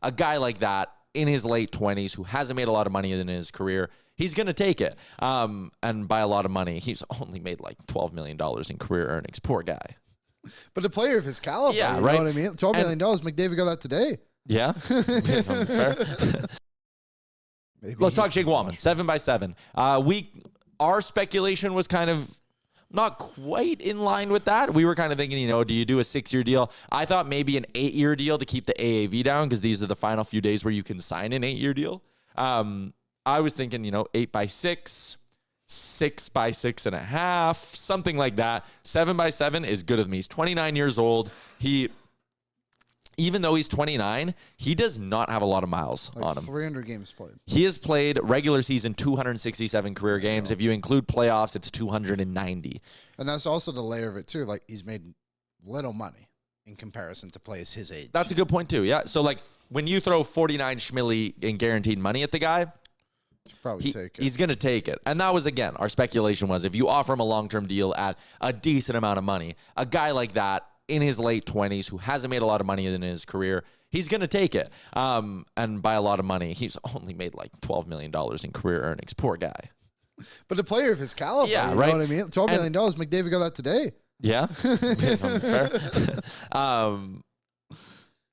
a guy like that in his late 20s who hasn't made a lot of money in his career, he's going to take it. And by a lot of money, he's only made like $12 million in career earnings. Poor guy. But a player of his caliber, yeah, you right? know what I mean? $12 million, McDavid got that today. Yeah. Fair. Let's talk Jake Walman, 7x7. Our speculation was kind of not quite in line with that. We were kind of thinking, do you do a 6-year deal? I thought maybe an 8-year deal to keep the AAV down because these are the final few days where you can sign an 8-year deal. I was thinking, 8x6, 6x6.5, something like that. 7x7 is good with me. He's 29 years old. Even though he's 29, he does not have a lot of miles on him. 300 games played. He has played regular season 267 career games. If you include playoffs, it's 290. And that's also the layer of it, too. Like, he's made little money in comparison to players his age. That's a good point, too. Yeah. So, like, when you throw 49 schmilly in guaranteed money at the guy, he's going to take it. And that was, again, our speculation was if you offer him a long-term deal at a decent amount of money, a guy like that in his late 20s who hasn't made a lot of money in his career, he's going to take it. And by a lot of money, he's only made like $12 million in career earnings. Poor guy. But a player of his caliber, yeah, you right? know what I mean? $12 million, McDavid got that today. Yeah. Fair.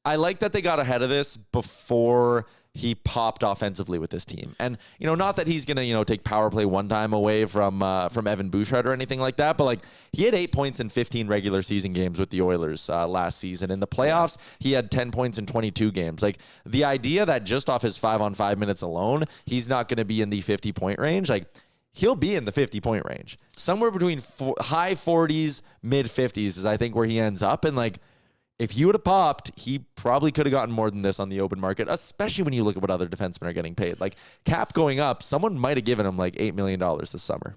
I like that they got ahead of this before he popped offensively with this team. And, not that he's going to, take power play one time away from Evan Bouchard or anything like that, but like he had 8 points in 15 regular season games with the Oilers last season. In the playoffs, he had 10 points in 22 games. Like the idea that just off his 5-on-5 minutes alone, he's not going to be in the 50-point range, like he'll be in the 50-point range. Somewhere between high 40s, mid 50s is I think where he ends up. And like, if he would have popped, he probably could have gotten more than this on the open market, especially when you look at what other defensemen are getting paid. Like cap going up, someone might have given him like $8 million this summer.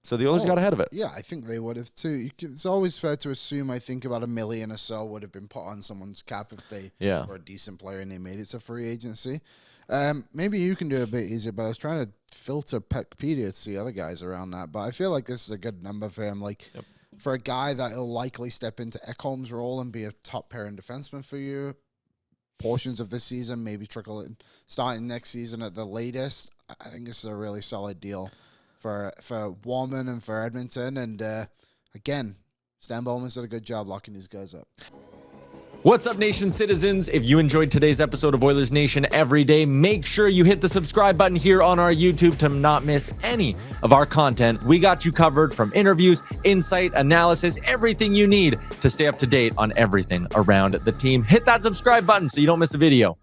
So the Oilers got ahead of it. Yeah, I think they would have too. It's always fair to assume, I think, about $1 million or so would have been put on someone's cap if they were a decent player and they made it to free agency. Maybe you can do it a bit easier, but I was trying to filter Peckpedia to see other guys around that. But I feel like this is a good number for him. Like, for a guy that will likely step into Ekholm's role and be a top pairing defenseman for you, portions of this season, maybe trickle in starting next season at the latest. I think this is a really solid deal for Walman and for Edmonton. And again, Stan Bowman's did a good job locking these guys up. What's up, Nation citizens? If you enjoyed today's episode of Oilers Nation Everyday, make sure you hit the subscribe button here on our YouTube to not miss any of our content. We got you covered from interviews, insight, analysis, everything you need to stay up to date on everything around the team. Hit that subscribe button so you don't miss a video.